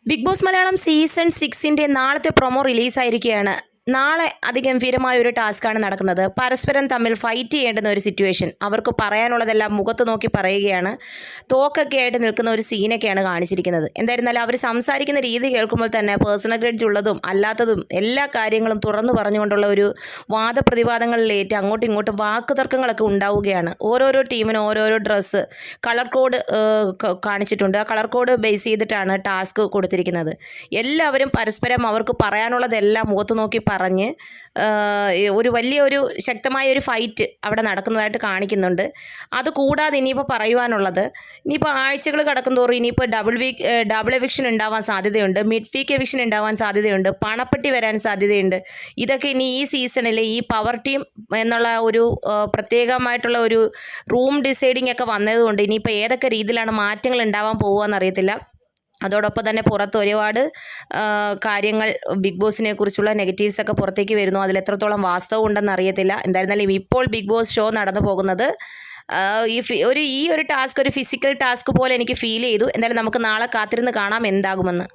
Big boss Malayalam season 6 നാളത്തെ promo റിലീസായിരിക്കുകയാണ്. നാളെ അതിഗംഭീരമായ ഒരു ടാസ്ക്കാണ് നടക്കുന്നത്. പരസ്പരം തമ്മിൽ ഫൈറ്റ് ചെയ്യേണ്ടുന്ന ഒരു സിറ്റുവേഷൻ. അവർക്ക് പറയാനുള്ളതെല്ലാം മുഖത്ത് നോക്കി പറയുകയാണ്. തോക്കൊക്കെ ആയിട്ട് നിൽക്കുന്ന ഒരു സീനൊക്കെയാണ് കാണിച്ചിരിക്കുന്നത്. എന്തായിരുന്നാലും അവർ സംസാരിക്കുന്ന രീതി കേൾക്കുമ്പോൾ തന്നെ പേഴ്സണൽ ഗ്രഡ്ജ് ഉള്ളതും അല്ലാത്തതും എല്ലാ കാര്യങ്ങളും തുറന്നു പറഞ്ഞുകൊണ്ടുള്ള ഒരു വാദപ്രതിവാദങ്ങളിലേറ്റ് അങ്ങോട്ടും ഇങ്ങോട്ടും വാക്കുതർക്കങ്ങളൊക്കെ ഉണ്ടാവുകയാണ്. ഓരോരോ ടീമിനും ഓരോരോ ഡ്രസ്സ് കളർ കോഡ് കാണിച്ചിട്ടുണ്ട്. ആ കളർ കോഡ് ബേസ് ചെയ്തിട്ടാണ് ടാസ്ക് കൊടുത്തിരിക്കുന്നത്. എല്ലാവരും പരസ്പരം അവർക്ക് പറയാനുള്ളതെല്ലാം മുഖത്ത് നോക്കി പറഞ്ഞ് ഒരു വലിയൊരു ശക്തമായ ഒരു ഫൈറ്റ് അവിടെ നടക്കുന്നതായിട്ട് കാണിക്കുന്നുണ്ട്. അതുകൂടാതെ ഇനിയിപ്പോൾ പറയുവാനുള്ളത്, ഇനിയിപ്പോൾ ആഴ്ചകൾ കടക്കുന്തോറും ഇനിയിപ്പോൾ ഡബിൾ എവിക്ഷൻ ഉണ്ടാവാൻ സാധ്യതയുണ്ട്, മിഡ് വീക്ക് എവിക്ഷൻ ഉണ്ടാവാൻ സാധ്യതയുണ്ട്, പണപ്പെട്ടി വരാൻ സാധ്യതയുണ്ട്. ഇതൊക്കെ ഇനി ഈ സീസണിൽ ഈ പവർ ടീം എന്നുള്ള ഒരു പ്രത്യേകമായിട്ടുള്ള ഒരു റൂം ഡിസൈഡിങ് ഒക്കെ വന്നതുകൊണ്ട് ഇനിയിപ്പോൾ ഏതൊക്കെ രീതിയിലാണ് മാറ്റങ്ങൾ ഉണ്ടാവാൻ പോകുകയെന്നറിയത്തില്ല. അതോടൊപ്പം തന്നെ പുറത്ത് ഒരുപാട് കാര്യങ്ങൾ ബിഗ് ബോസിനെ കുറിച്ചുള്ള നെഗറ്റീവ്സൊക്കെ പുറത്തേക്ക് വരുന്നു. അതിൽ എത്രത്തോളം വാസ്തവം ഉണ്ടെന്ന് അറിയത്തില്ല. എന്തായിരുന്നാലും ഇപ്പോൾ ബിഗ് ബോസ് ഷോ നടന്നു പോകുന്നത് ഈ ഒരു ടാസ്ക് ഒരു ഫിസിക്കൽ ടാസ്ക് പോലെ എനിക്ക് ഫീൽ ചെയ്തു. എന്തായാലും നമുക്ക് നാളെ കാത്തിരുന്ന് കാണാം എന്താകുമെന്ന്.